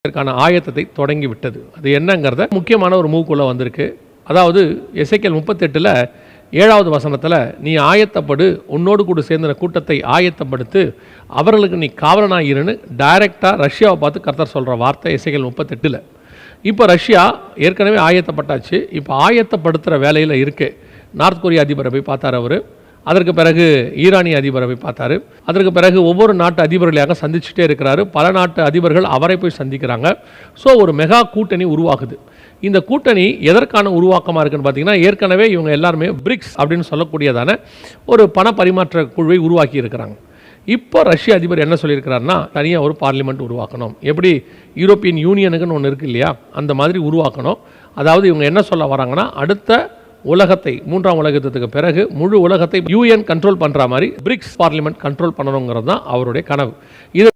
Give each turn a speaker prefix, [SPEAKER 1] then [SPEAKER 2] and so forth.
[SPEAKER 1] இதற்கான ஆயத்தத்தை தொடங்கி விட்டது. அது என்னங்கிறத முக்கியமான ஒரு மூக்குள்ளே வந்திருக்கு. அதாவது எசேக்கியேல் 38 7வது வசனத்தில், நீ ஆயத்தப்படு, உன்னோடு கூட சேர்ந்த கூட்டத்தை ஆயத்தப்படுத்து, அவர்களுக்கு நீ காவலனாக இருன்னு டைரெக்டாக ரஷ்யாவை பார்த்து கர்த்தர் சொல்கிற வார்த்தை எசேக்கியேல் 38. இப்போ ரஷ்யா ஏற்கனவே ஆயத்தப்பட்டாச்சு. இப்போ ஆயத்தப்படுத்துகிற வேலையில் இருக்குது. நார்த் கொரியா அதிபரை போய் பார்த்தார் அவர். அதற்கு பிறகு ஈரானிய அதிபரை போய் பார்த்தாரு. அதற்கு பிறகு ஒவ்வொரு நாட்டு அதிபர்களாக சந்திச்சுட்டே இருக்கிறாரு. பல நாட்டு அதிபர்கள் அவரை போய் சந்திக்கிறாங்க. ஸோ ஒரு மெகா கூட்டணி உருவாகுது. இந்த கூட்டணி எதற்கான உருவாக்கமாக இருக்குன்னு பார்த்தீங்கன்னா, ஏற்கனவே இவங்க எல்லாருமே பிரிக்ஸ் அப்படின்னு சொல்லக்கூடியதான ஒரு பண பரிமாற்ற குழுவை உருவாக்கி இருக்கிறாங்க. இப்போ ரஷ்ய அதிபர் என்ன சொல்லியிருக்கிறாருன்னா, தனியாக ஒரு பார்லிமெண்ட் உருவாக்கணும். எப்படி யூரோப்பியன் யூனியனுக்குன்னு ஒன்று இருக்குது இல்லையா, அந்த மாதிரி உருவாக்கணும். அதாவது இவங்க என்ன சொல்ல வராங்கன்னா, அடுத்த உலகத்தை, 3ஆம் உலக யுத்தத்துக்கு பிறகு முழு உலகத்தை யூஎன் கண்ட்ரோல் பண்ணுற மாதிரி பிரிக்ஸ் பார்லிமெண்ட் கண்ட்ரோல் பண்ணணுங்கிறது தான் அவருடைய கனவு. இது